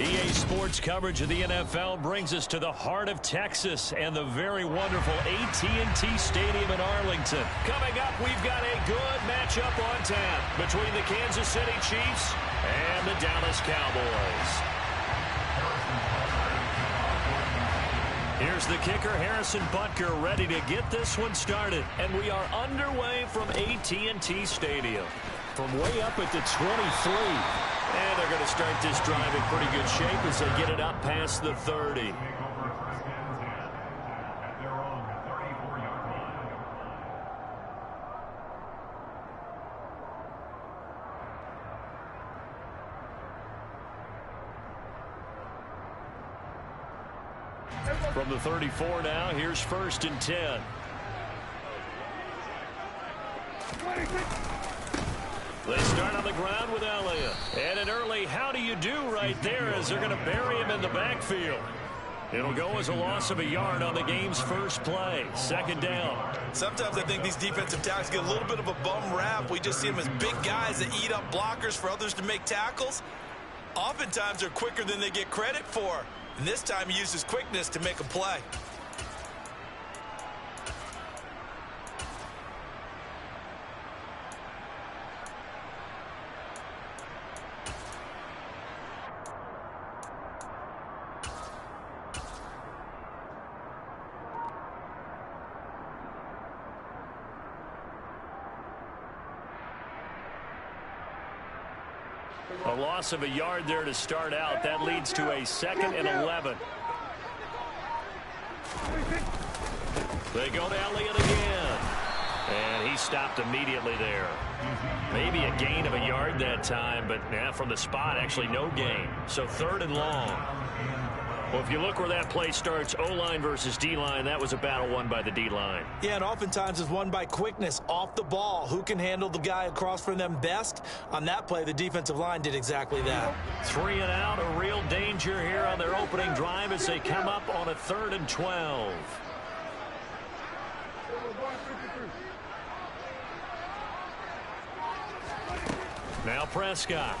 EA Sports coverage of the NFL brings us to the heart of Texas and the very wonderful AT&T Stadium in Arlington. Coming up, we've got a good matchup on tap between the Kansas City Chiefs and the Dallas Cowboys. Here's the kicker, Harrison Butker, ready to get this one started. And we are underway from AT&T Stadium. From way up at the 23. And they're going to start this drive in pretty good shape as they get it up past the 30. From the 34 now, here's 1st and 10. They start on the ground with Elliott. And an early how do you do right there as they're going to bury him in the backfield. It'll go as a loss of a yard on the game's first play. 2nd down. Sometimes I think these defensive tackles get a little bit of a bum rap. We just see them as big guys that eat up blockers for others to make tackles. Oftentimes they're quicker than they get credit for. And this time he uses quickness to make a play. A loss of a yard there to start out. That leads to a 2nd and 11. They go to Elliott again. And he stopped immediately there. Maybe a gain of a yard that time, but from the spot, actually no gain. So 3rd and long. Well, if you look where that play starts, O-line versus D-line, that was a battle won by the D-line. Yeah, and oftentimes it's won by quickness off the ball. Who can handle the guy across from them best? On that play, the defensive line did exactly that. 3 and out, a real danger here on their opening drive as they come up on a 3rd and 12. Now Prescott.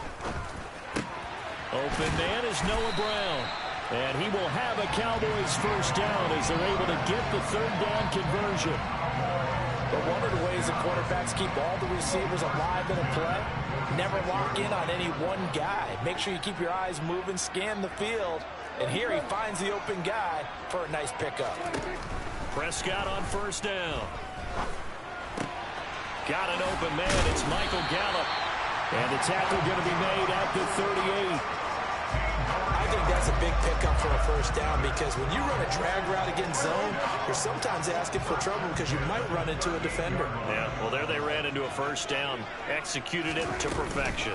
Open man is Noah Brown. And he will have a Cowboys first down as they're able to get the 3rd down conversion. But one of the ways the quarterbacks keep all the receivers alive in a play, never lock in on any one guy. Make sure you keep your eyes moving, scan the field. And here he finds the open guy for a nice pickup. Prescott on 1st down. Got an open man. It's Michael Gallup. And the tackle going to be made at the 38. I think that's a big pickup for a 1st down because when you run a drag route against zone, you're sometimes asking for trouble because you might run into a defender. Yeah, well, there they ran into a 1st down, executed it to perfection.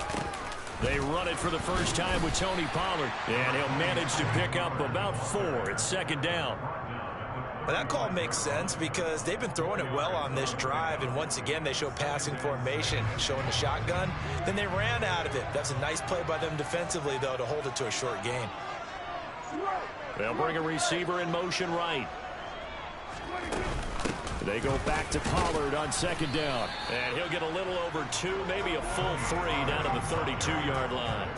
They run it for the first time with Tony Pollard, and he'll manage to pick up about 4. It's 2nd down. But that call makes sense because they've been throwing it well on this drive, and once again they show passing formation, showing the shotgun. Then they ran out of it. That's a nice play by them defensively, though, to hold it to a short gain. They'll bring a receiver in motion right. They go back to Pollard on 2nd down. And he'll get a little over 2, maybe a full 3 down to the 32-yard line.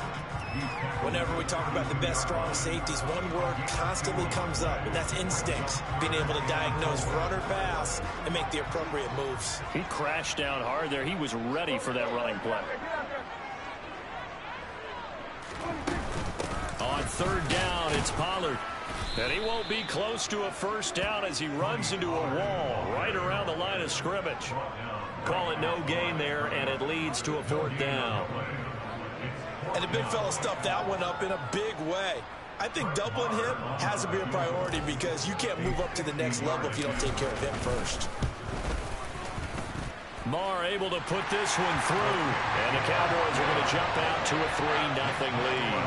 Whenever we talk about the best strong safeties, one word constantly comes up, and that's instinct. Being able to diagnose run or pass and make the appropriate moves. He crashed down hard there. He was ready for that running play. On 3rd down, it's Pollard. And he won't be close to a 1st down as he runs into a wall right around the line of scrimmage. Call it no gain there, and it leads to a 4th down. And the big fella stuffed that one up in a big way. I think doubling him has to be a priority because you can't move up to the next level if you don't take care of him first. Marr able to put this one through. And the Cowboys are going to jump out to a 3-0 lead.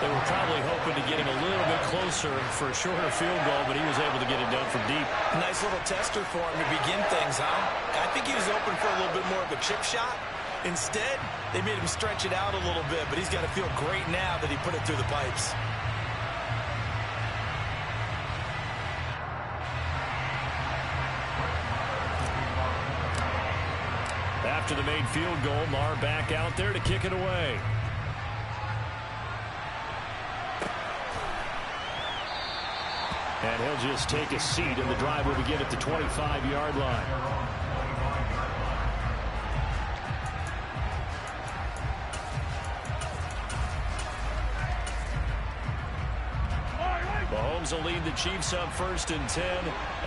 They were probably hoping to get him a little bit closer for a shorter field goal, but he was able to get it done from deep. Nice little tester for him to begin things, huh? I think he was open for a little bit more of a chip shot. Instead, they made him stretch it out a little bit, but he's got to feel great now that he put it through the pipes. After the made field goal, Marr back out there to kick it away. And he'll just take a seat, and the drive will begin at the 25-yard line. Mahomes will lead the Chiefs up 1st and 10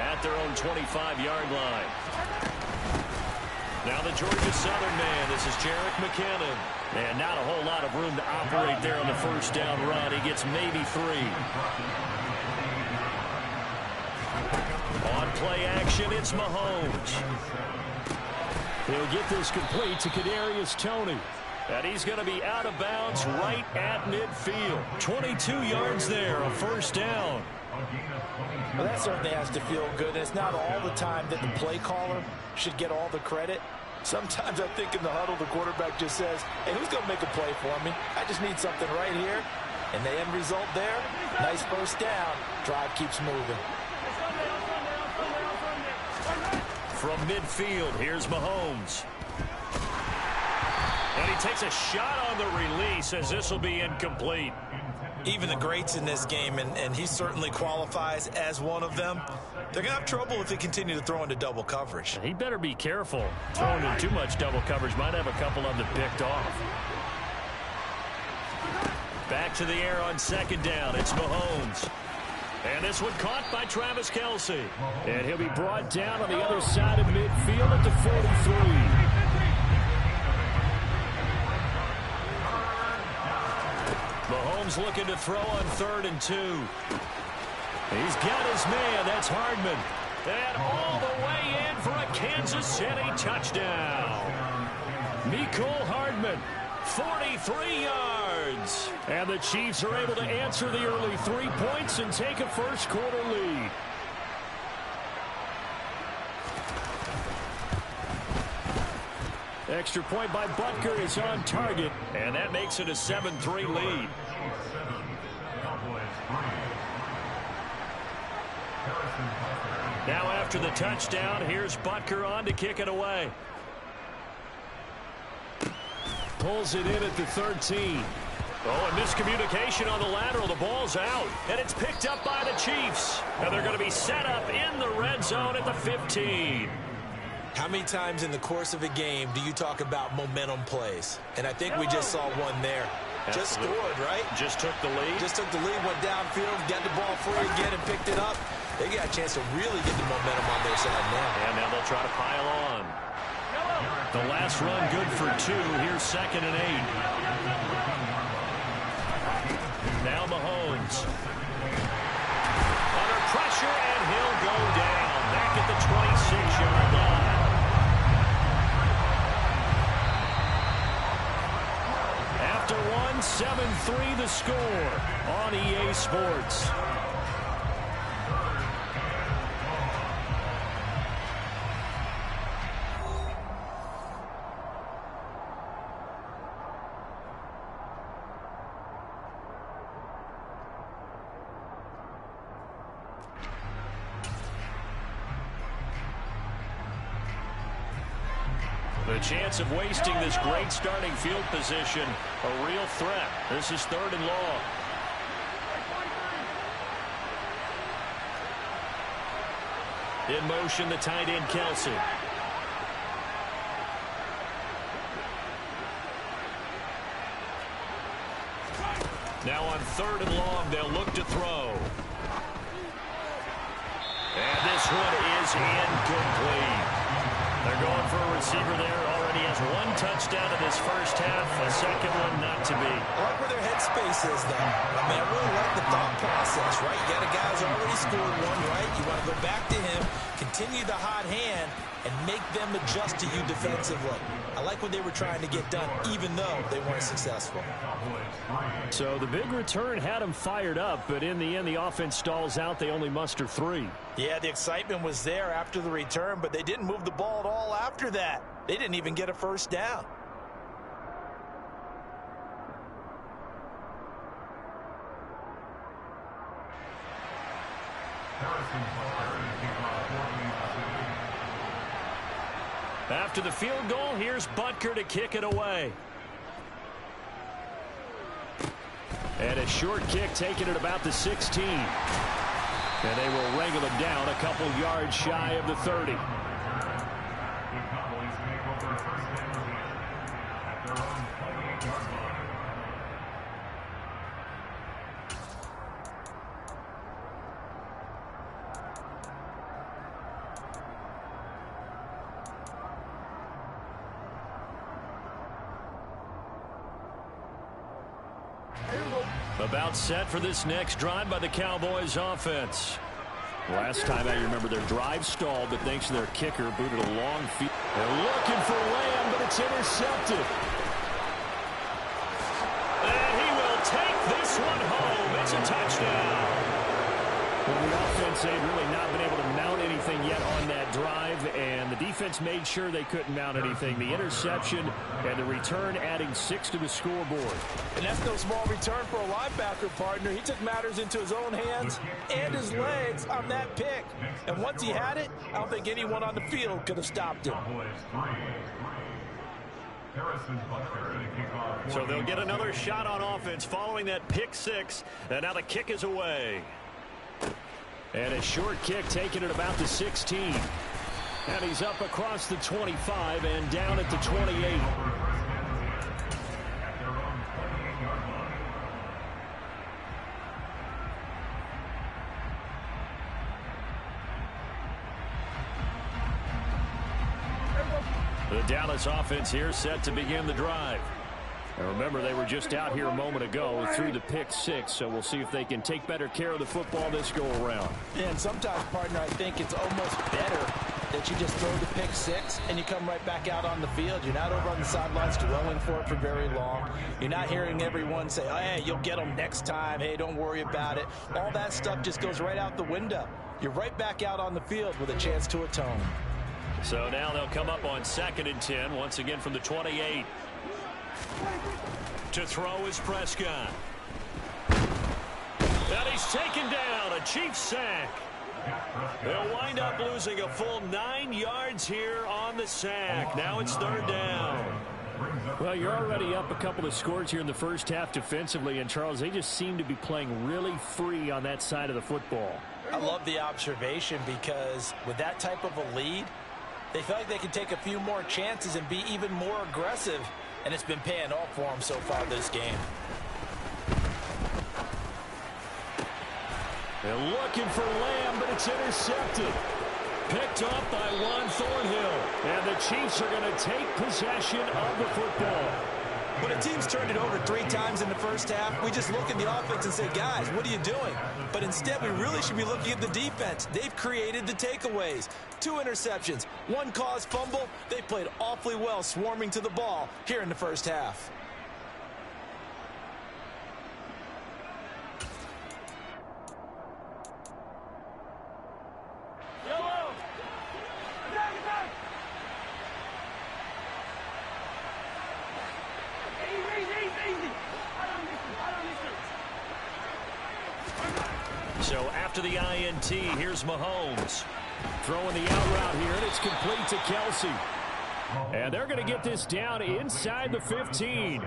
at their own 25-yard line. Now the Georgia Southern man. This is Jerick McKinnon. And not a whole lot of room to operate there on the first down run. He gets maybe 3. On play action, it's Mahomes. He'll get this complete to Kadarius Toney. And he's going to be out of bounds right at midfield. 22 yards there, a first down. Well, that certainly has to feel good. And it's not all the time that the play caller should get all the credit. Sometimes I think in the huddle, the quarterback just says, hey, who's going to make a play for me? I just need something right here. And the end result there, nice first down. Drive keeps moving. From midfield, here's Mahomes. And he takes a shot on the release as this will be incomplete. Even the greats in this game, and he certainly qualifies as one of them, they're going to have trouble if they continue to throw into double coverage. He better be careful. Throwing in too much double coverage might have a couple of them picked off. Back to the air on 2nd down. It's Mahomes. And this one caught by Travis Kelce. And he'll be brought down on the other side of midfield at the 43. Mahomes looking to throw on 3rd and 2. He's got his man. That's Hardman. And all the way in for a Kansas City touchdown. Mecole Hardman, 43 yards. And the Chiefs are able to answer the early 3 points and take a first-quarter lead. Extra point by Butker is on target, and that makes it a 7-3 lead. Now after the touchdown, here's Butker on to kick it away. Pulls it in at the 13. Oh, and miscommunication on the lateral. The ball's out, and it's picked up by the Chiefs. And they're going to be set up in the red zone at the 15. How many times in the course of a game do you talk about momentum plays? And I think we just saw one there. Absolutely. Just scored, right? Just took the lead. Just took the lead, went downfield, got the ball free again and picked it up. They got a chance to really get the momentum on their side now. And now they'll try to pile on. The last run good for 2. Here's 2nd and 8. Now Mahomes. Under pressure, and he'll go down. Back at the 26-yard line. After 7-3 the score on EA Sports. The chance of wasting this great starting field position, a real threat. This is 3rd and long. In motion, the tight end, Kelce. Now on 3rd and long, they'll look to throw. And this one is incomplete. They're going for a receiver there. Already has 1 touchdown in this first half. A second one not to be. I like where their headspace is, though. I mean, I really like the thought process, right? You got a guy who's already scored 1, right? You want to go back to him, continue the hot hand, and make them adjust to you defensively. I like what they were trying to get done, even though they weren't successful. So the big return had them fired up, but in the end, the offense stalls out. They only muster 3. Yeah, the excitement was there after the return, but they didn't move the ball at all after that. They didn't even get a first down. After the field goal, here's Butker to kick it away. And a short kick taken at about the 16. And they will wrangle it down a couple yards shy of the 30. About set for this next drive by the Cowboys offense. Last time I remember their drive stalled, but thanks to their kicker, booted a long field. They're looking for Lamb, but it's intercepted. And he will take this one home. It's a touchdown. Well, the offense had really not been able to mount anything yet on that drive, and the defense made sure they couldn't mount anything. The interception and the return adding 6 to the scoreboard. And that's no small return for a linebacker, partner. He took matters into his own hands and his legs on that pick. And once he had it, I don't think anyone on the field could have stopped him. So they'll get another shot on offense following that pick 6, and now the kick is away. And a short kick taken at about the 16. And he's up across the 25 and down at the 28. The Dallas offense here set to begin the drive. And remember, they were just out here a moment ago through the pick 6, so we'll see if they can take better care of the football this go-around. And sometimes, partner, I think it's almost better that you just throw the pick 6 and you come right back out on the field. You're not over on the sidelines dwelling for it for very long. You're not hearing everyone say, oh, hey, you'll get them next time. Hey, don't worry about it. All that stuff just goes right out the window. You're right back out on the field with a chance to atone. So now they'll come up on 2nd and 10, once again from the 28. To throw is Prescott. And he's taken down, a Chiefs sack. They'll wind up losing a full 9 yards here on the sack. Now it's 3rd down. Well, you're already up a couple of scores here in the first half defensively, and Charles, they just seem to be playing really free on that side of the football. I love the observation because with that type of a lead, they feel like they can take a few more chances and be even more aggressive. And it's been paying off for them so far this game. They're looking for Lamb, but it's intercepted. Picked up by Juan Thornhill. And the Chiefs are going to take possession of the football. When a team's turned it over 3 times in the first half, we just look at the offense and say, guys, what are you doing? But instead, we really should be looking at the defense. They've created the takeaways. 2 interceptions, 1 caused fumble. They played awfully well swarming to the ball here in the first half. So after the INT, here's Mahomes. Throwing the out route here, and it's complete to Kelsey. And they're going to get this down inside the 15.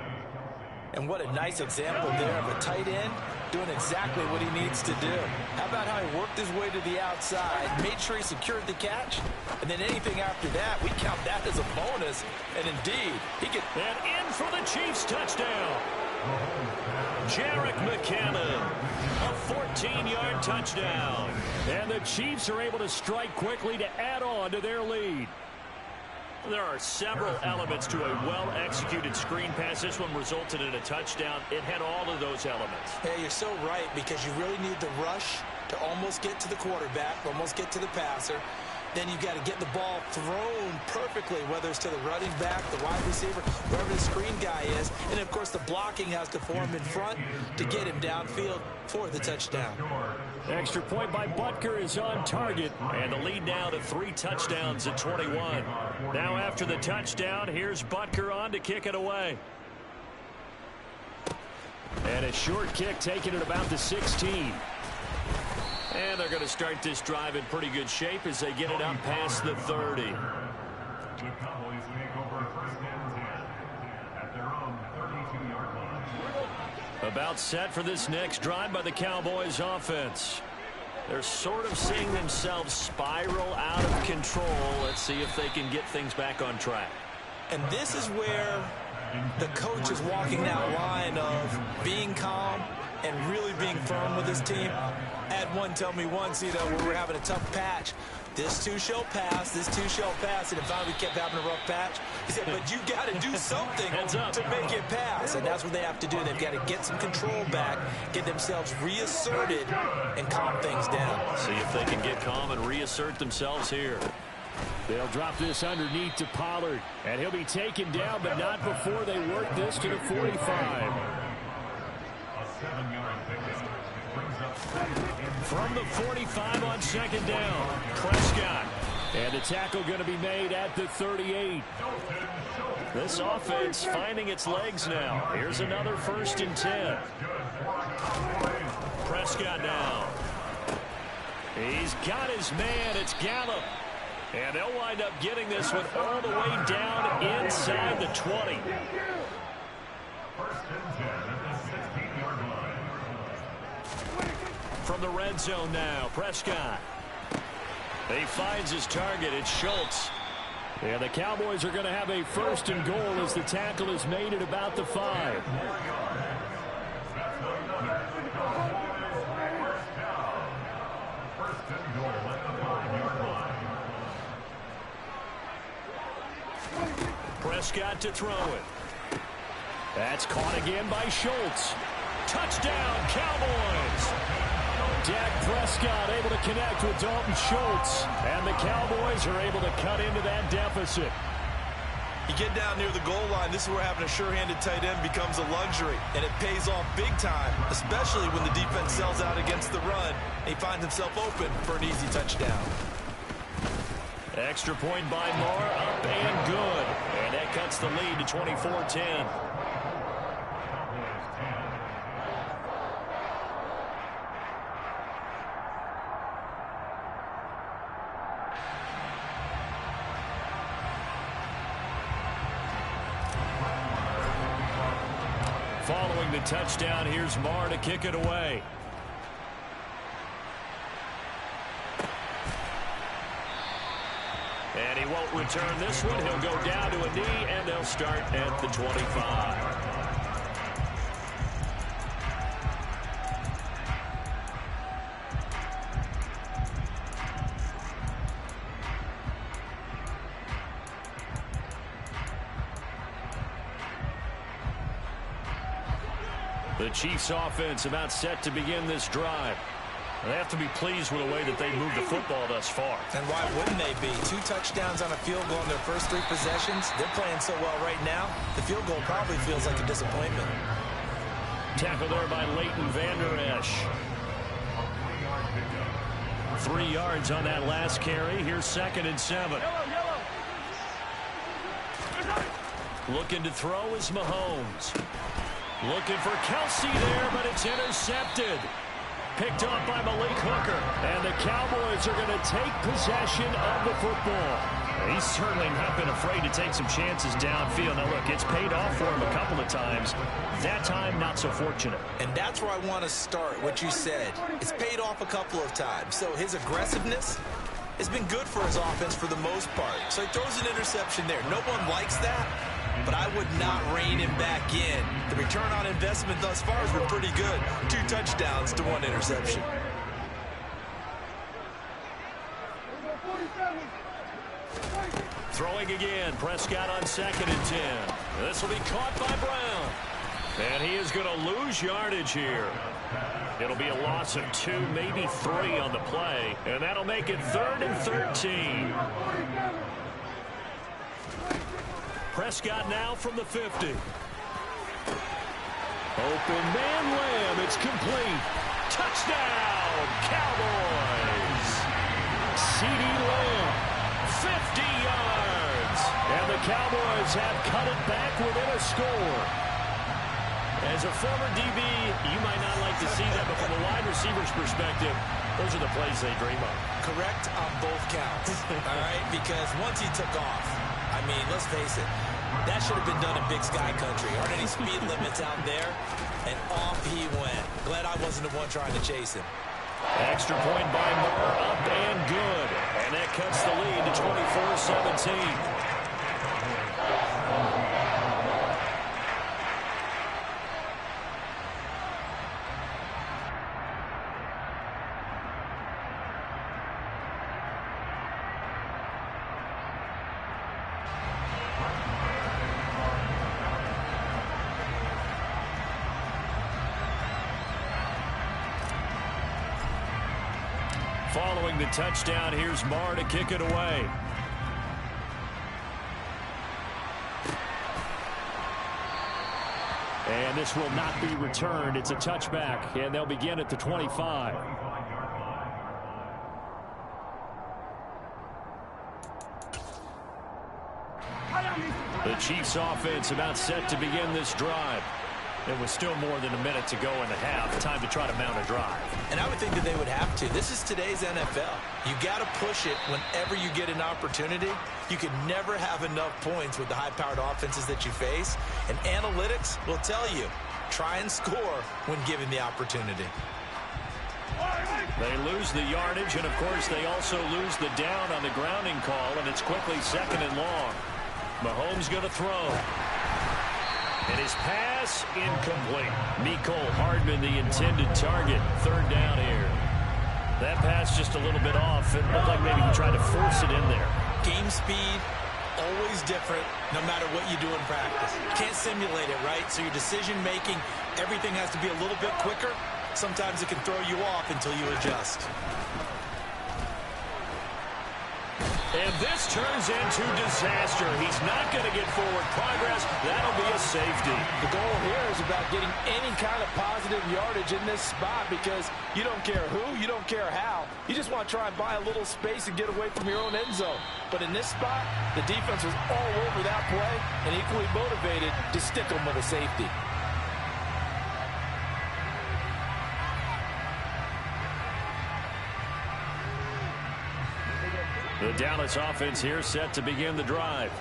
And what a nice example there of a tight end doing exactly what he needs to do. How about how he worked his way to the outside, made sure he secured the catch, and then anything after that, we count that as a bonus. And indeed, he could... And in for the Chiefs touchdown. Jarek McCammon, a 14-yard touchdown. And the Chiefs are able to strike quickly to add on to their lead. There are several elements to a well-executed screen pass. This one resulted in a touchdown. It had all of those elements. Yeah, you're so right, because you really need the rush to almost get to the quarterback, almost get to the passer. Then you've got to get the ball thrown perfectly, whether it's to the running back, the wide receiver, wherever the screen guy is. And, of course, the blocking has to form in front to get him downfield for the touchdown. Extra point by Butker is on target. And the lead now to 3 touchdowns at 21. Now after the touchdown, here's Butker on to kick it away. And a short kick taken at about the 16. And they're going to start this drive in pretty good shape as they get it up past the 30. The Cowboys take over 1st and 10 at their own 32-yard line. About set for this next drive by the Cowboys offense. They're sort of seeing themselves spiral out of control. Let's see if they can get things back on track. And this is where the coach is walking that line of being calm and really being firm with his team. I had one tell me once, you know, when we were having a tough patch, this two shall pass, this two shall pass, and finally we kept having a rough patch. He said, but you got to do something to make it pass, and that's what they have to do. They've got to get some control back, get themselves reasserted, and calm things down. See if they can get calm and reassert themselves here. They'll drop this underneath to Pollard, and he'll be taken down, but not before they work this to the 45. From the 45 on second down, Prescott. And the tackle going to be made at the 38. This offense finding its legs now. Here's another 1st and 10. Prescott now. He's got his man. It's Gallup. And they'll wind up getting this one all the way down inside the 20. From the red zone now, Prescott. He finds his target. It's Schultz. And the Cowboys are going to have a 1st and goal as the tackle is made at about the 5. Prescott to throw it. That's caught again by Schultz. Touchdown, Cowboys! Dak Prescott able to connect with Dalton Schultz. And the Cowboys are able to cut into that deficit. You get down near the goal line, this is where having a sure-handed tight end becomes a luxury. And it pays off big time, especially when the defense sells out against the run. And he finds himself open for an easy touchdown. Extra point by Moore, up and good. And that cuts the lead to 24-10. Following the touchdown, here's Moore to kick it away. And he won't return this one. He'll go down to a knee, and they'll start at the 25. The Chiefs offense about set to begin this drive. They have to be pleased with the way that they moved the football thus far. And why wouldn't they be? 2 touchdowns on a field goal in their first 3 possessions. They're playing so well right now, the field goal probably feels like a disappointment. Tackle there by Leighton Vander Esch. 3 yards on that last carry. Here's 2nd and 7. Looking to throw is Mahomes. Looking for Kelsey there, but it's intercepted. Picked off by Malik Hooker. And the Cowboys are going to take possession of the football. He's certainly not been afraid to take some chances downfield. Now, look, it's paid off for him a couple of times. That time, not so fortunate. And that's where I want to start, what you said. It's paid off a couple of times. So his aggressiveness has been good for his offense for the most part. So he throws an interception there. No one likes that, but I would not rein him back in. The return on investment thus far has been pretty good. 2 touchdowns to 1 interception. Throwing again, Prescott on 2nd and 10. This will be caught by Brown. And he is going to lose yardage here. It'll be a loss of 2, maybe 3 on the play. And that'll make it 3rd and 13. Prescott now from the 50. Open man Lamb. It's complete. Touchdown, Cowboys. CeeDee Lamb. 50 yards. And the Cowboys have cut it back within a score. As a former DB, you might not like to see that, but from a wide receiver's perspective, those are the plays they dream of. Correct on both counts, all right? Because once he took off, I mean, let's face it, that should have been done in Big Sky Country. Aren't any speed limits out there? And off he went. Glad I wasn't the one trying to chase him. Extra point by Moore, up and good. And that cuts the lead to 24-17. Following the touchdown, here's Marr to kick it away. And this will not be returned. It's a touchback, and they'll begin at the 25. The Chiefs offense about set to begin this drive. It was still more than a minute to go in the half. Time to try to mount a drive. And I would think that they would have to. This is today's NFL. You got to push it whenever you get an opportunity. You can never have enough points with the high-powered offenses that you face. And analytics will tell you, try and score when given the opportunity. They lose the yardage, and, of course, they also lose the down on the grounding call, and it's quickly 2nd and long. Mahomes going to throw. And his pass incomplete. Mecole Hardman, the intended target. 3rd down here. That pass just a little bit off. It looked like maybe he tried to force it in there. Game speed, always different, no matter what you do in practice. You can't simulate it, right? So your decision-making, everything has to be a little bit quicker. Sometimes it can throw you off until you adjust. And this turns into disaster. He's not going to get forward progress. That'll be a safety. The goal here is about getting any kind of positive yardage in this spot because you don't care who, you don't care how. You just want to try and buy a little space and get away from your own end zone. But in this spot, the defense was all over that play and equally motivated to stick them with a safety. The Dallas offense here set to begin the drive.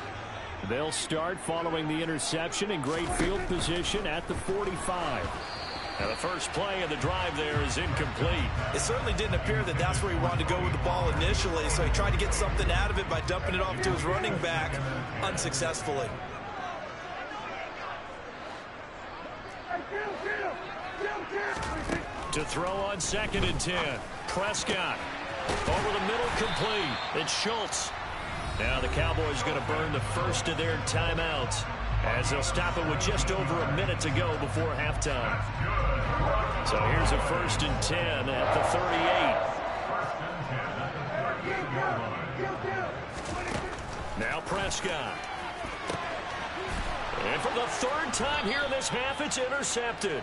They'll start following the interception in great field position at the 45. Now the first play of the drive there is incomplete. It certainly didn't appear that that's where he wanted to go with the ball initially, so he tried to get something out of it by dumping it off to his running back unsuccessfully. To throw on 2nd and 10. Prescott. Over the middle, complete. It's Schultz. Now the Cowboys going to burn the first of their timeouts as they'll stop it with just over a minute to go before halftime. So here's a 1st and 10 at the 38. Now Prescott. And for the 3rd time here in this half, it's intercepted.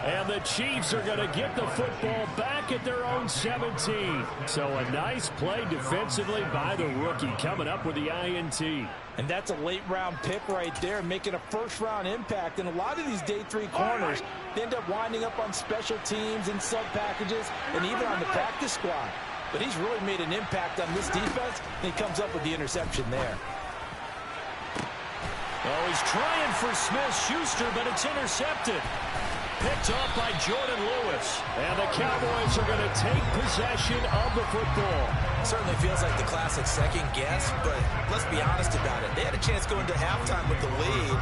And the Chiefs are going to get the football back at their own 17. So a nice play defensively by the rookie coming up with the INT. And that's a late-round pick right there, making a first-round impact. And a lot of these day 3 corners, they end up winding up on special teams and sub-packages and even on the practice squad. But he's really made an impact on this defense, and he comes up with the interception there. Oh, he's trying for Smith-Schuster, but it's intercepted. Picked off by Jordan Lewis. And the Cowboys are going to take possession of the football. Certainly feels like the classic second guess, but let's be honest about it. They had a chance going to halftime with the lead.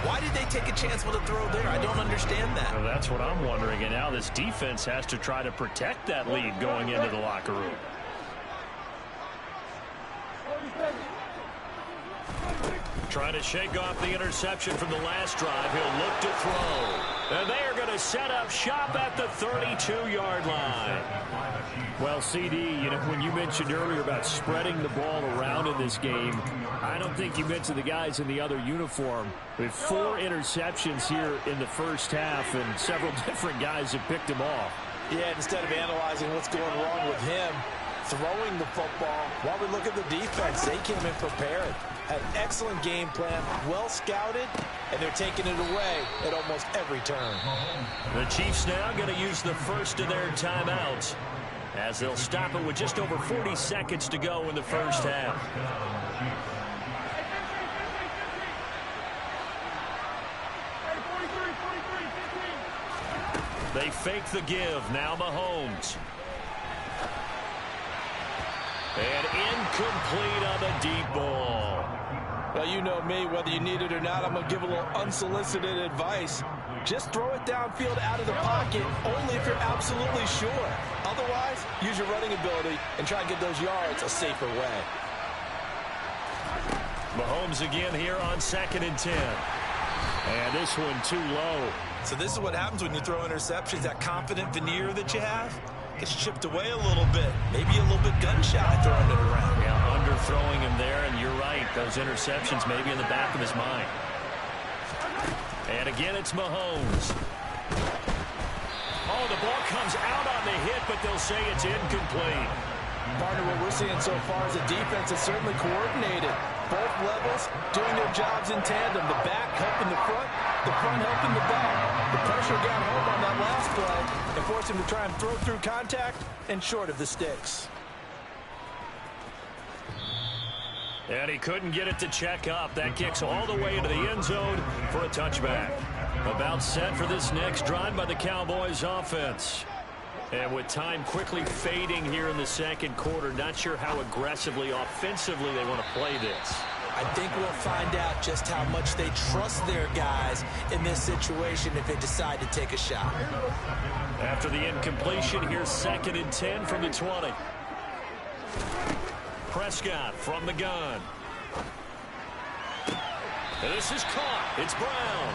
Why did they take a chance with a throw there? I don't understand that. Well, that's what I'm wondering. And now this defense has to try to protect that lead going into the locker room. Trying to shake off the interception from the last drive. He'll look to throw. And they are going to set up shop at the 32-yard line. Well, CD, you know, when you mentioned earlier about spreading the ball around in this game, I don't think you mentioned the guys in the other uniform. We have 4 interceptions here in the first half, and several different guys have picked him off. Yeah, instead of analyzing what's going wrong with him, throwing the football, while we look at the defense, they came in prepared. Had an excellent game plan, well scouted, and they're taking it away at almost every turn. The Chiefs now going to use the first of their timeouts as they'll stop it with just over 40 seconds to go in the first half. They fake the give. Now Mahomes. And incomplete on the deep ball. Well, you know me, whether you need it or not, I'm going to give a little unsolicited advice. Just throw it downfield out of the pocket, only if you're absolutely sure. Otherwise, use your running ability and try and get those yards a safer way. Mahomes again here on 2nd and 10. And this one too low. So this is what happens when you throw interceptions. That confident veneer that you have gets chipped away a little bit. Maybe a little bit gun-shy throwing it around. Yeah, underthrowing him there, and you're right. Those interceptions may be in the back of his mind. And again, it's Mahomes. Oh, the ball comes out on the hit, but they'll say it's incomplete. Partner, what we're seeing so far is a defense that's certainly coordinated. Both levels doing their jobs in tandem. The back helping the front helping the back. The pressure got home on that last play and forced him to try and throw through contact and short of the sticks. And he couldn't get it to check up. That kicks all the way into the end zone for a touchback. About set for this next drive by the Cowboys offense. And with time quickly fading here in the second quarter, not sure how aggressively, offensively they want to play this. I think we'll find out just how much they trust their guys in this situation if they decide to take a shot. After the incompletion, here's 2nd and 10 from the 20. Prescott from the gun. And this is caught. It's Brown.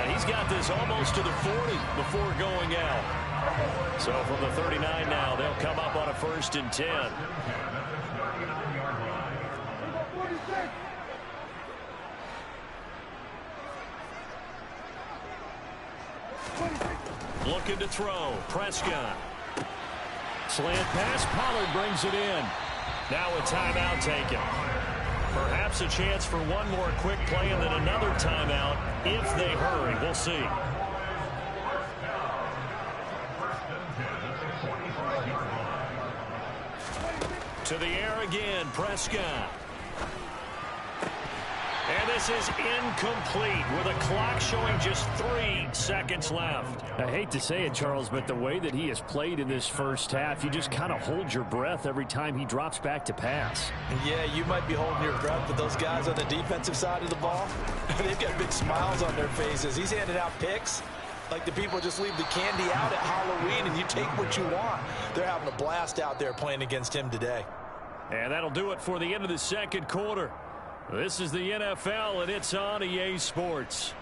And he's got this almost to the 40 before going out. So from the 39 now, they'll come up on a 1st and 10. Looking to throw. Prescott. Slant pass. Pollard brings it in. Now a timeout taken. Perhaps a chance for one more quick play and then another timeout if they hurry. We'll see. To the air again. Prescott. And this is incomplete with a clock showing just 3 seconds left. I hate to say it, Charles, but the way that he has played in this first half, you just kind of hold your breath every time he drops back to pass. Yeah, you might be holding your breath, but those guys on the defensive side of the ball, they've got big smiles on their faces. He's handing out picks like the people just leave the candy out at Halloween and you take what you want. They're having a blast out there playing against him today. And that'll do it for the end of the second quarter. This is the NFL, and it's on EA Sports.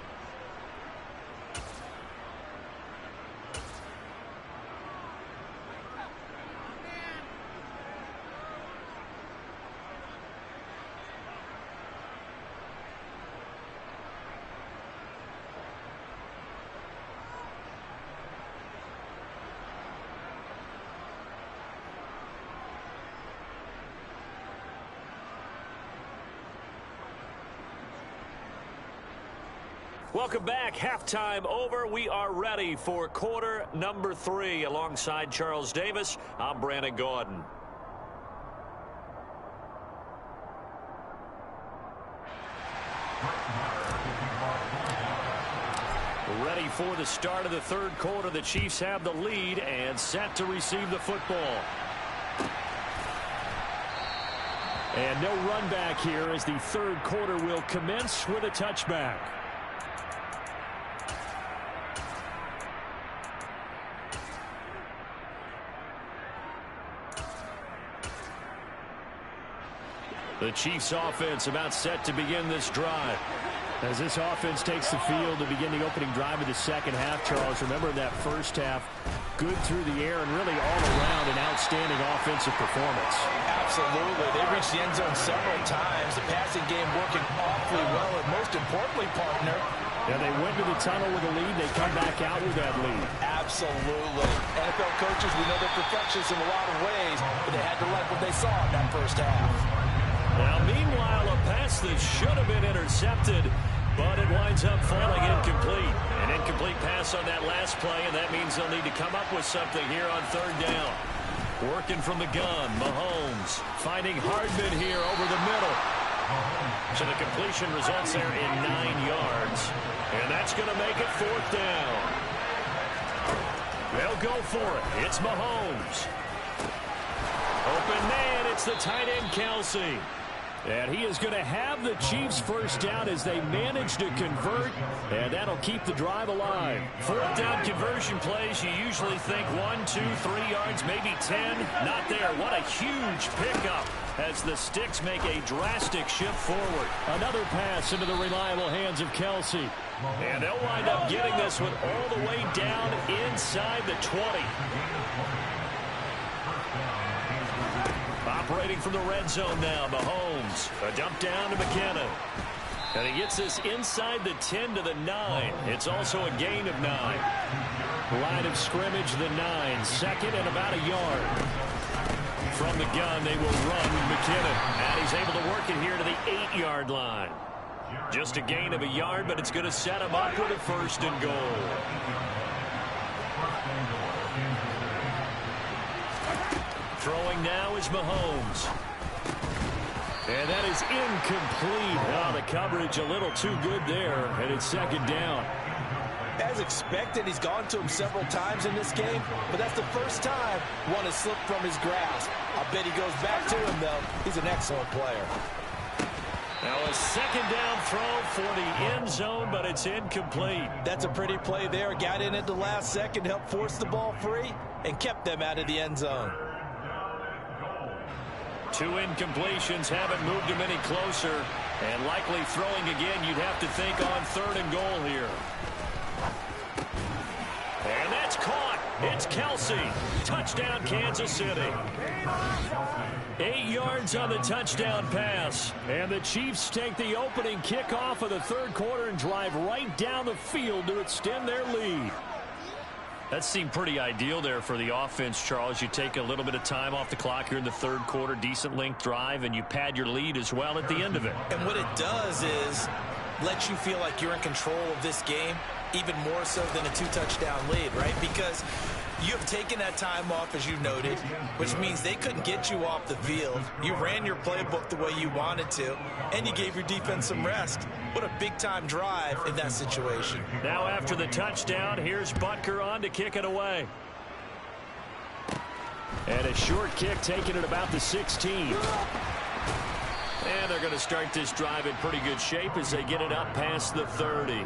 Welcome back. Halftime over. We are ready for quarter number 3. Alongside Charles Davis, I'm Brandon Gordon. Ready for the start of the third quarter. The Chiefs have the lead and set to receive the football. And no run back here as the third quarter will commence with a touchback. The Chiefs offense about set to begin this drive. As this offense takes the field to begin the opening drive of the second half, Charles, remember that first half, good through the air and really all around an outstanding offensive performance. Absolutely. They reached the end zone several times. The passing game working awfully well, and most importantly, partner, yeah, they went to the tunnel with a lead. They come back out with that lead. Absolutely. NFL coaches, we know they're perfectionists in a lot of ways, but they had to like what they saw in that first half. Now, meanwhile, a pass that should have been intercepted, but it winds up falling incomplete. An incomplete pass on that last play, and that means they'll need to come up with something here on third down. Working from the gun, Mahomes finding Hardman here over the middle. So the completion results there in 9 yards, and that's going to make it fourth down. They'll go for it. It's Mahomes. Open man, it's the tight end, Kelsey. And he is going to have the Chiefs first down as they manage to convert, and that'll keep the drive alive. Fourth down conversion plays, you usually think 1, 2, 3 yards, maybe 10. Not there. What a huge pickup as the sticks make a drastic shift forward. Another pass into the reliable hands of Kelsey. And they'll wind up getting this one all the way down inside the 20. Operating from the red zone now, Mahomes. A dump down to McKinnon. And he gets this inside the 10 to the 9. It's also a gain of 9. Line of scrimmage, the 9. Second and about a yard. From the gun, they will run McKinnon. And he's able to work it here to the 8-yard line. Just a gain of a yard, but it's going to set him up with a first and goal. Throwing now is Mahomes. And that is incomplete. Oh, the coverage a little too good there, and it's second down. As expected, he's gone to him several times in this game, but that's the first time one has slipped from his grasp. I'll bet he goes back to him, though. He's an excellent player. Now a second down throw for the end zone, but it's incomplete. That's a pretty play there. Got in at the last second, helped force the ball free, and kept them out of the end zone. 2 incompletions haven't moved him any closer, and likely throwing again, you'd have to think on 3rd and goal here. And that's caught. It's Kelsey. Touchdown, Kansas City. 8 yards on the touchdown pass. And the Chiefs take the opening kickoff of the third quarter and drive right down the field to extend their lead. That seemed pretty ideal there for the offense, Charles. You take a little bit of time off the clock here in the third quarter, decent length drive, and you pad your lead as well at the end of it. And what it does is let you feel like you're in control of this game, even more so than a 2-touchdown lead, right? Because you have taken that time off, as you noted, which means they couldn't get you off the field. You ran your playbook the way you wanted to, and you gave your defense some rest. What a big-time drive in that situation. Now after the touchdown, here's Butker on to kick it away. And a short kick taken at about the 16. And they're going to start this drive in pretty good shape as they get it up past the 30.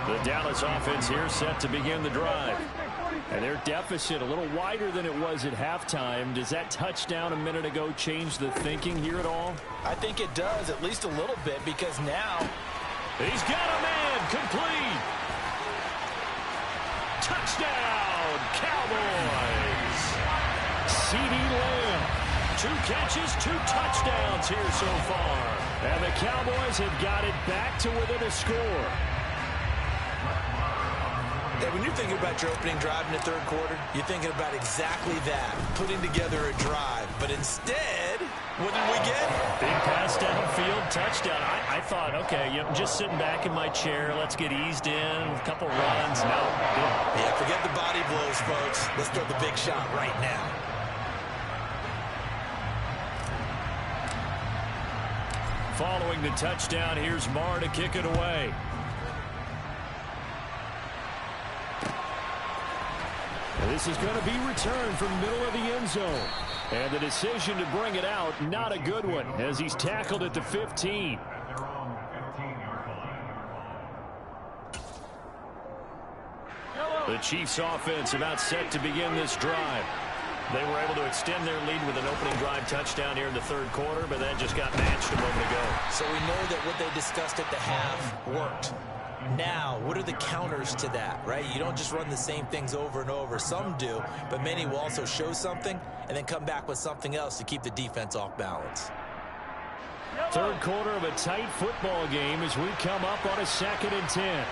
The Dallas offense here set to begin the drive. And their deficit a little wider than it was at halftime. Does that touchdown a minute ago change the thinking here at all? I think it does, at least a little bit, because now he's got a man complete. Touchdown, Cowboys. CeeDee Lamb. 2 catches, 2 touchdowns here so far. And the Cowboys have got it back to within a score. Yeah, when you're thinking about your opening drive in the third quarter, you're thinking about exactly that, putting together a drive. But instead, what did we get? Big pass downfield, touchdown. I thought, okay, I'm just sitting back in my chair. Let's get eased in, a couple runs. No. Yeah, forget the body blows, folks. Let's throw the big shot right now. Following the touchdown, here's Marr to kick it away. This is going to be returned from the middle of the end zone. And the decision to bring it out, not a good one, as he's tackled at the 15. The Chiefs offense about set to begin this drive. They were able to extend their lead with an opening drive touchdown here in the third quarter, but that just got matched a moment ago. So we know that what they discussed at the half worked. Now, what are the counters to that, right? You don't just run the same things over and over. Some do, but many will also show something and then come back with something else to keep the defense off balance. Third quarter of a tight football game as we come up on a 2nd and 10.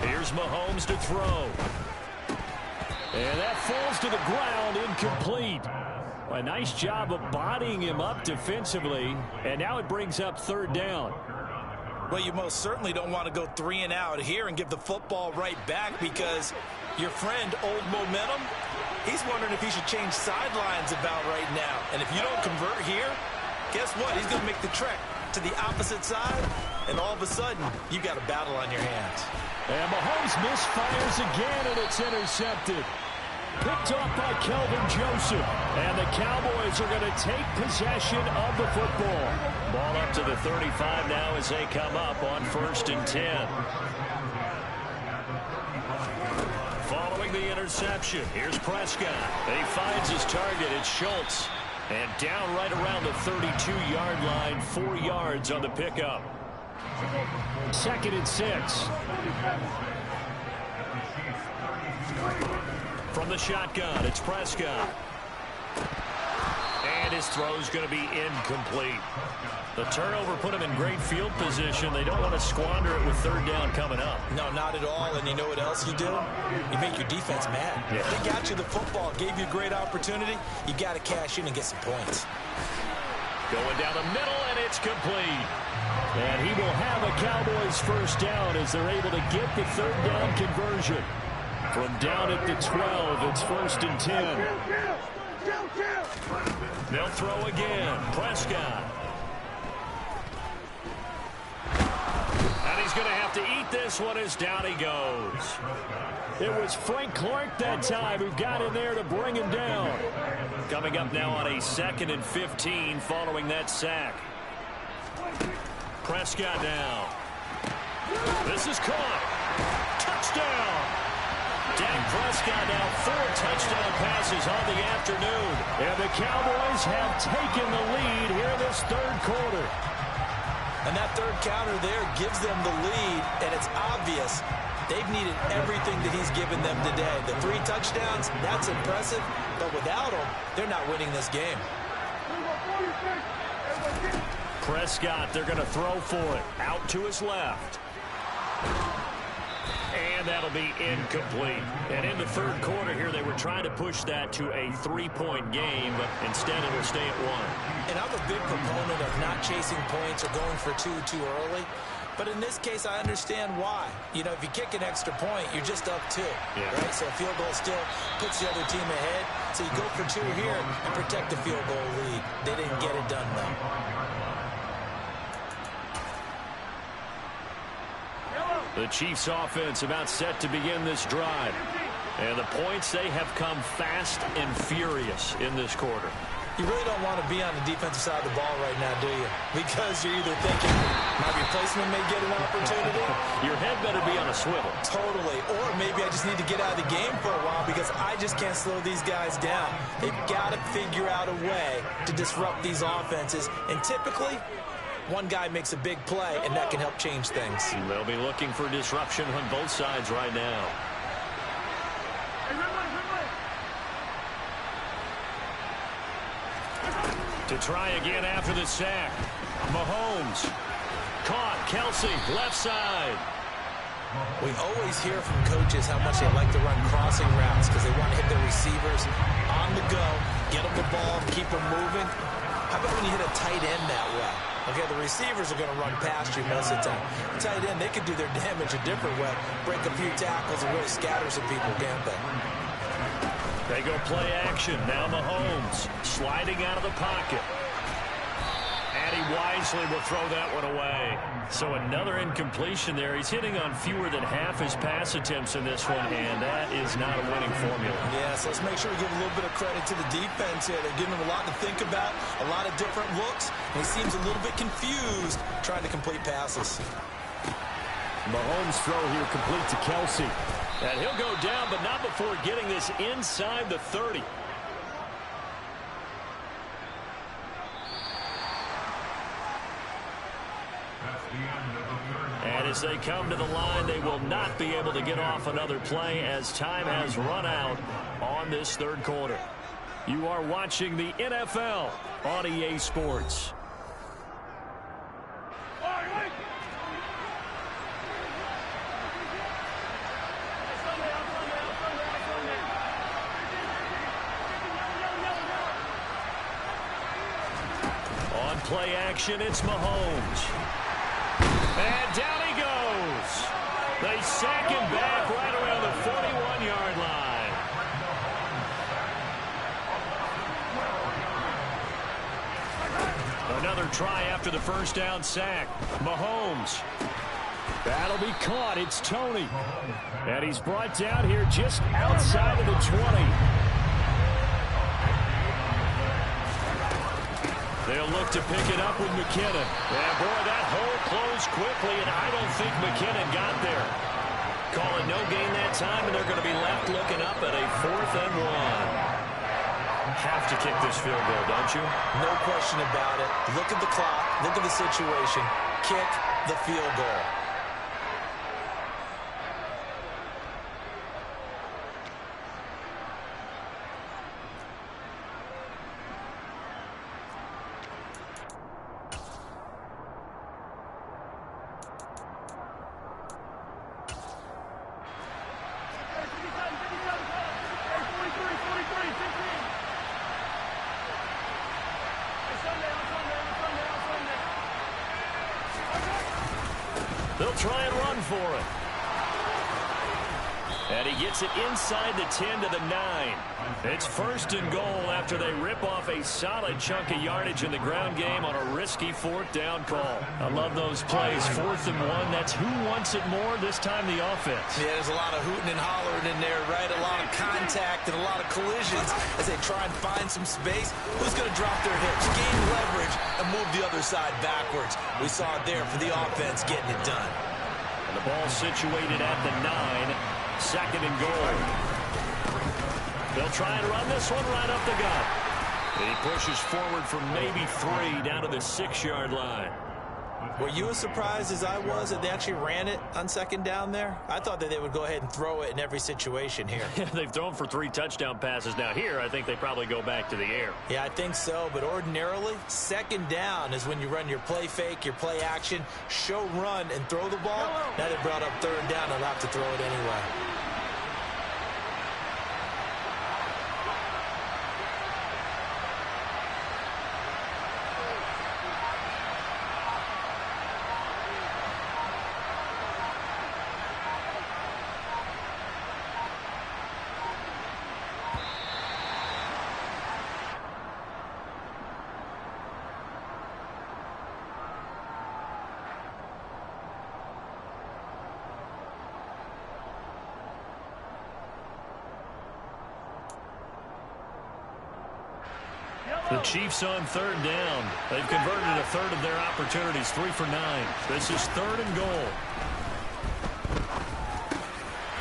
Here's Mahomes to throw. And that falls to the ground, incomplete. A nice job of bodying him up defensively, and now it brings up 3rd down. Well, you most certainly don't want to go 3 and out here and give the football right back, because your friend, Old Momentum, he's wondering if he should change sidelines about right now. And if you don't convert here, guess what? He's going to make the trek to the opposite side, and all of a sudden, you've got a battle on your hands. And Mahomes misfires again, and it's intercepted. Picked off by Kelvin Joseph. And the Cowboys are going to take possession of the football. Ball up to the 35 now as they come up on 1st and 10. Following the interception, here's Prescott. And he finds his target. It's Schultz. And down right around the 32-yard line, 4 yards on the pickup. 2nd and 6. From the shotgun, it's Prescott. And his throw's going to be incomplete. The turnover put him in great field position. They don't want to squander it with 3rd down coming up. No, not at all. And you know what else you do? You make your defense mad. Yeah. They got you the football, gave you a great opportunity. You got to cash in and get some points. Going down the middle, and it's complete. And he will have a Cowboys 1st down as they're able to get the 3rd down conversion. From down at the 12, it's 1st and 10. They'll throw again. Prescott. And he's going to have to eat this one as down he goes. It was Frank Clark that time who got in there to bring him down. Coming up now on a 2nd and 15 following that sack. Prescott down. This is caught. Touchdown. Dak Prescott now 4 touchdown passes on the afternoon. And the Cowboys have taken the lead here in this 3rd quarter. And that 3rd counter there gives them the lead, and it's obvious they've needed everything that he's given them today. The 3 touchdowns, that's impressive, but without him, they're not winning this game. Prescott, they're going to throw for it. Out to his left. And that'll be incomplete. And in the 3rd quarter here, they were trying to push that to a 3-point game, but instead it will stay at 1. And I'm a big proponent of not chasing points or going for 2 too early. But in this case, I understand why. You know, if you kick an extra point, you're just up 2. Yeah. Right? So a field goal still puts the other team ahead. So you go for 2 here and protect the field goal lead. They didn't get it done, though. The Chiefs offense about set to begin this drive. And the points, they have come fast and furious in this quarter. You really don't want to be on the defensive side of the ball right now, do you? Because you're either thinking, my replacement may get an opportunity. Your head better be on a swivel. Totally. Or maybe I just need to get out of the game for a while because I just can't slow these guys down. They've got to figure out a way to disrupt these offenses. And typically, one guy makes a big play, and that can help change things. They'll be looking for disruption on both sides right now. To try again after the sack. Mahomes. Caught. Kelsey, left side. We always hear from coaches how much they like to run crossing routes because they want to hit their receivers on the go, get them the ball, keep them moving. How about when you hit a tight end that way? Okay, the receivers are going to run past you most of the time. The tight end, they can do their damage a different way. Break a few tackles and really scatter some people, can't they? They go play action. Now Mahomes sliding out of the pocket. And he wisely will throw that one away. So another incompletion there. He's hitting on fewer than half his pass attempts in this one, and that is not a winning formula. Yes, let's make sure we give a little bit of credit to the defense here. They're giving him a lot to think about, a lot of different looks, and he seems a little bit confused trying to complete passes. Mahomes' throw here complete to Kelsey. And he'll go down, but not before getting this inside the 30. And as they come to the line, they will not be able to get off another play as time has run out on this 3rd quarter. You are watching the NFL on EA Sports. On play action, it's Mahomes. And down he goes. They sack him back right around the 41-yard line. Another try after the first down sack. Mahomes. That'll be caught. It's Tony. And he's brought down here just outside of the 20. They'll look to pick it up with McKinnon. And boy, that hole closed quickly, and I don't think McKinnon got there. Call it no gain that time, and they're going to be left looking up at a 4th and 1. Have to kick this field goal, don't you? No question about it. Look at the clock. Look at the situation. Kick the field goal. They'll try and run for it. And he gets it inside the 10 to the 9. It's 1st and goal after they rip off a solid chunk of yardage in the ground game on a risky 4th down call. I love those plays. 4th and 1. That's who wants it more, this time the offense. Yeah, there's a lot of hooting and hollering in there, right? A lot of contact and a lot of collisions as they try and find some space. Who's going to drop their hips, gain leverage, and move the other side backwards? We saw it there for the offense getting it done. And the ball situated at the 9. 2nd and goal. They'll try and run this one right up the gut. He pushes forward from maybe 3 down to the 6-yard line. Were you as surprised as I was that they actually ran it on 2nd down there? I thought that they would go ahead and throw it in every situation here. They've thrown for 3 touchdown passes. Now here, I think they probably go back to the air. Yeah, I think so, but ordinarily, 2nd down is when you run your play fake, your play action, show run, and throw the ball. Now they brought up 3rd down, they'll have to throw it anyway. The Chiefs on 3rd down. They've converted a 1/3 of their opportunities, 3 for 9. This is 3rd and goal.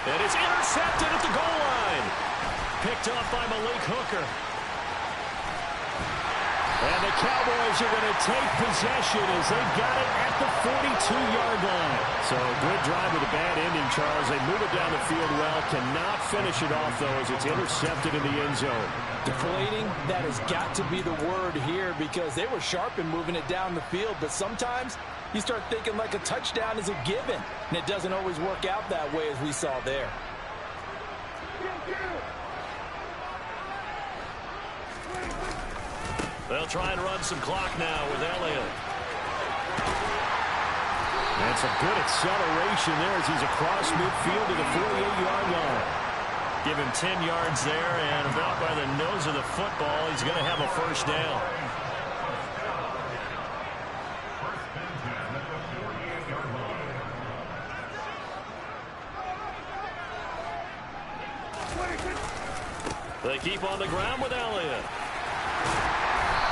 And it's intercepted at the goal line. Picked off by Malik Hooker. And the Cowboys are going to take possession as they've got it at the 42-yard line. So a good drive with a bad ending, Charles. They move it down the field well. Cannot finish it off, though, as it's intercepted in the end zone. Deflating, that has got to be the word here because they were sharp in moving it down the field. But sometimes you start thinking like a touchdown is a given. And it doesn't always work out that way as we saw there. They'll try and run some clock now with Elliott. And some good acceleration there as he's across midfield to the 48-yard line. Give him 10 yards there, and about by the nose of the football, he's going to have a 1st down. They keep on the ground with Elliott.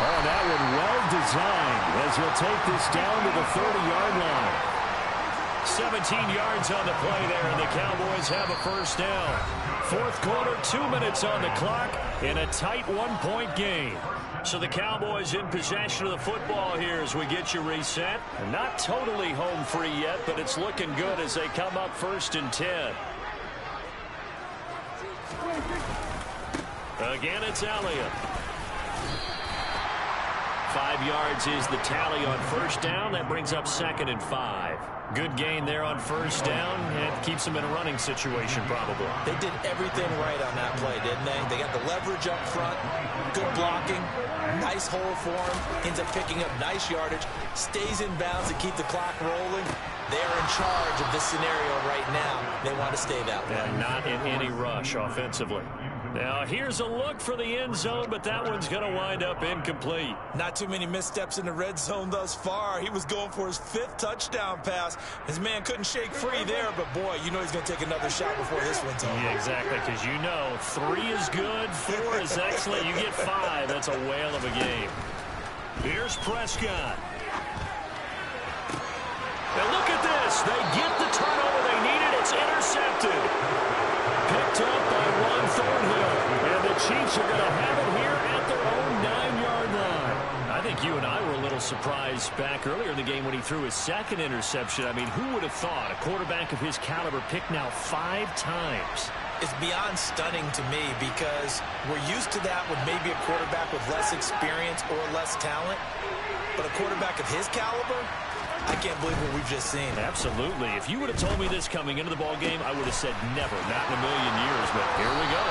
Oh, that one well designed as he'll take this down to the 30-yard line. 17 yards on the play there, and the Cowboys have a 1st down. 4th quarter, 2 minutes on the clock in a tight 1-point game. So the Cowboys in possession of the football here as we get you reset. Not totally home free yet, but it's looking good as they come up 1st and 10. Again, it's Elliott. 5 yards is the tally on 1st down. That brings up 2nd and 5. Good gain there on 1st down. And keeps them in a running situation, probably. They did everything right on that play, didn't they? They got the leverage up front. Good blocking, nice hole for him, ends up picking up nice yardage, stays in bounds to keep the clock rolling. They're in charge of this scenario right now. They want to stay that way. And not in any rush offensively. Now, here's a look for the end zone, but that one's going to wind up incomplete. Not too many missteps in the red zone thus far. He was going for his 5th touchdown pass. His man couldn't shake free there, but boy, you know he's going to take another shot before this one's over. Yeah, exactly, because you know 3 is good, 4 is excellent. You get 5, that's a whale of a game. Here's Prescott. And look at this. They get the turnover they needed. It's intercepted. Picked up by Ron Thornhill. And the Chiefs are going to have it here at their own 9-yard line. I think you and I were a little surprised back earlier in the game when he threw his 2nd interception. I mean, who would have thought a quarterback of his caliber picked now 5 times? It's beyond stunning to me because we're used to that with maybe a quarterback with less experience or less talent. But a quarterback of his caliber, I can't believe what we've just seen. Absolutely. If you would have told me this coming into the ballgame, I would have said never, not in a million years, but here we go.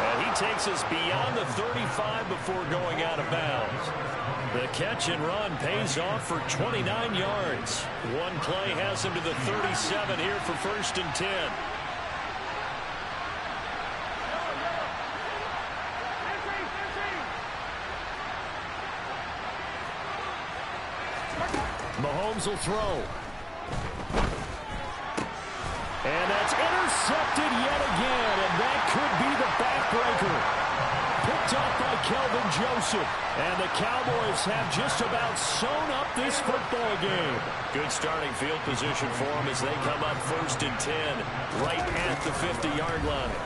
And he takes us beyond the 35 before going out of bounds. The catch and run pays off for 29 yards. One play has him to the 37 here for 1st and 10. Mahomes will throw. And that's intercepted yet again, and that could be the backbreaker. Picked up by Kelvin Joseph. And the Cowboys have just about sewn up this football game. Good starting field position for them as they come up 1st and 10, right at the 50-yard line.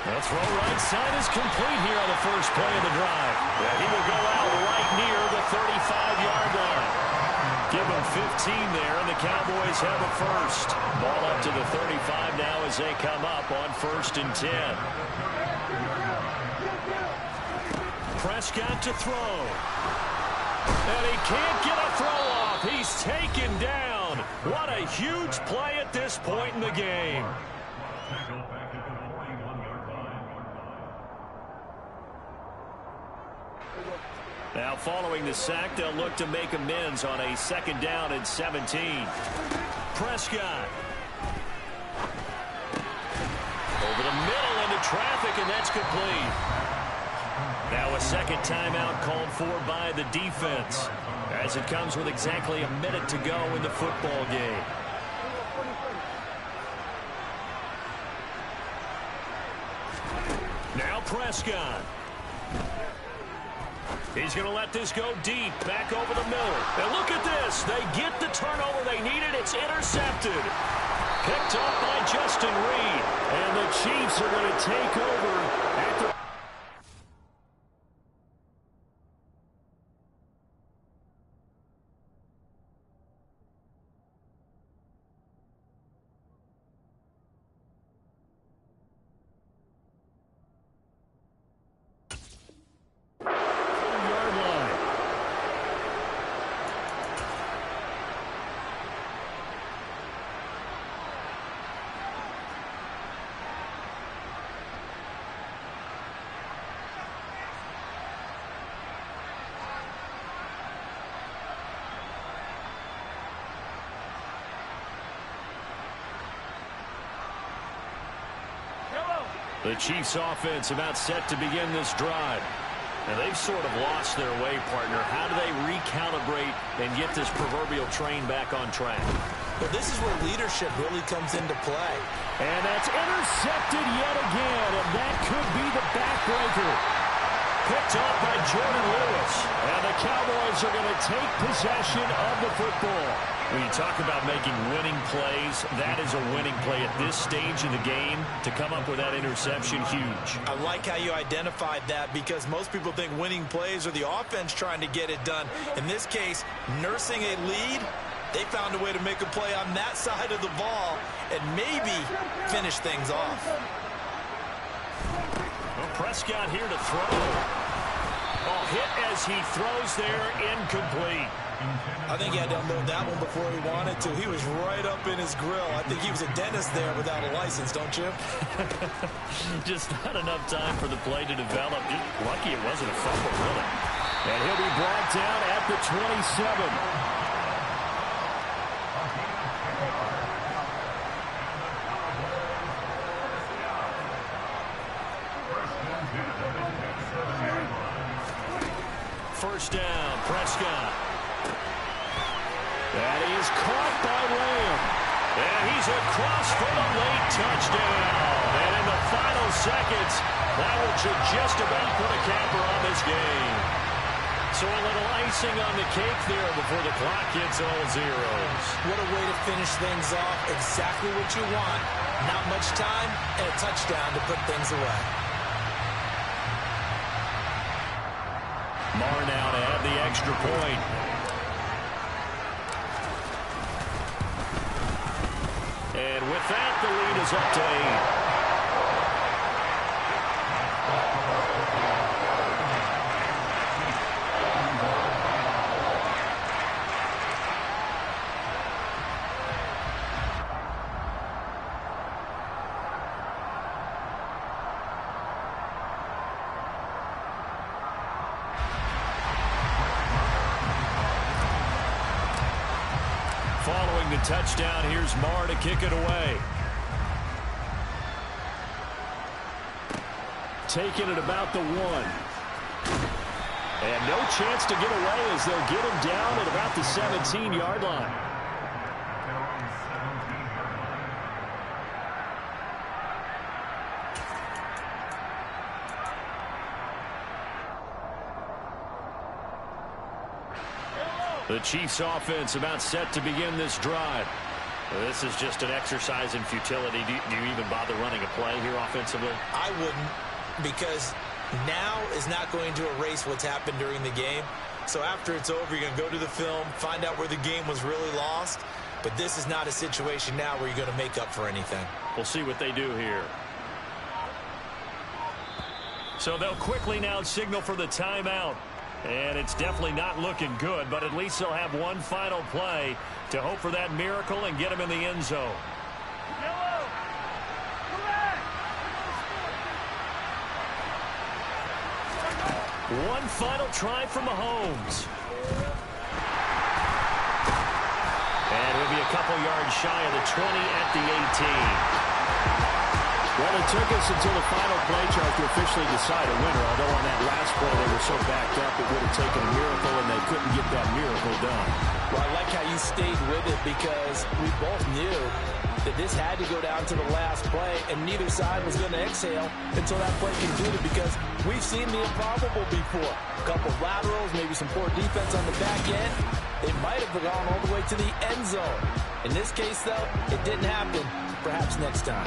The throw right side is complete here on the first play of the drive. And he will go out right near the 35-yard line. Give him 15 there, and the Cowboys have a first. Ball up to the 35 now as they come up on 1st and 10. Prescott to throw. And he can't get a throw off. He's taken down. What a huge play at this point in the game. Now, following the sack, they'll look to make amends on a 2nd down and 17. Prescott. Over the middle into traffic, and that's complete. Now a 2nd timeout called for by the defense, as it comes with exactly a minute to go in the football game. Now Prescott. He's going to let this go deep, back over the middle. And look at this. They get the turnover they needed. It's intercepted. Picked up by Justin Reed. And the Chiefs are going to take over at the... The Chiefs offense about set to begin this drive. And they've sort of lost their way, partner. How do they recalibrate and get this proverbial train back on track? Well, this is where leadership really comes into play. And that's intercepted yet again, and that could be the backbreaker. Picked up by Jordan Lewis. And the Cowboys are going to take possession of the football. When you talk about making winning plays, that is a winning play at this stage of the game. To come up with that interception, huge. I like how you identified that because most people think winning plays are the offense trying to get it done. In this case, nursing a lead, they found a way to make a play on that side of the ball and maybe finish things off. Well, Prescott here to throw. Oh, hit as he throws there, incomplete. I think he had to unload that one before he wanted to. He was right up in his grill. I think he was a dentist there without a license, don't you? Just not enough time for the play to develop. Just lucky it wasn't a fumble, really. And he'll be brought down at the 27. First down, Prescott. That is caught by Lamb. And he's across for the late touchdown. And in the final seconds, that one should just about put a capper on this game. So a little icing on the cake there before the clock hits all zeros. What a way to finish things off. Exactly what you want. Not much time and a touchdown to put things away. Marr now to add the extra point. And with that, the lead is up to 8. Following the touchdown, here's Marr to kick it away. Taking it about the 1. And no chance to get away as they'll get him down at about the 17-yard line. The Chiefs offense about set to begin this drive. This is just an exercise in futility. Do you even bother running a play here offensively? I wouldn't, because now is not going to erase what's happened during the game. So after it's over, you're going to go to the film, find out where the game was really lost. But this is not a situation now where you're going to make up for anything. We'll see what they do here. So they'll quickly now signal for the timeout. And it's definitely not looking good, but at least they'll have one final play to hope for that miracle and get him in the end zone. One final try from Mahomes. And it'll be a couple yards shy of the 20 at the 18. Well, it took us until the final play chart to officially decide a winner, although on that last play they were so backed up it would have taken a miracle, and they couldn't get that miracle done. Well, I like how you stayed with it because we both knew that this had to go down to the last play, and neither side was going to exhale until that play concluded because we've seen the improbable before. A couple of laterals, maybe some poor defense on the back end. They might have gone all the way to the end zone. In this case, though, it didn't happen. Perhaps next time.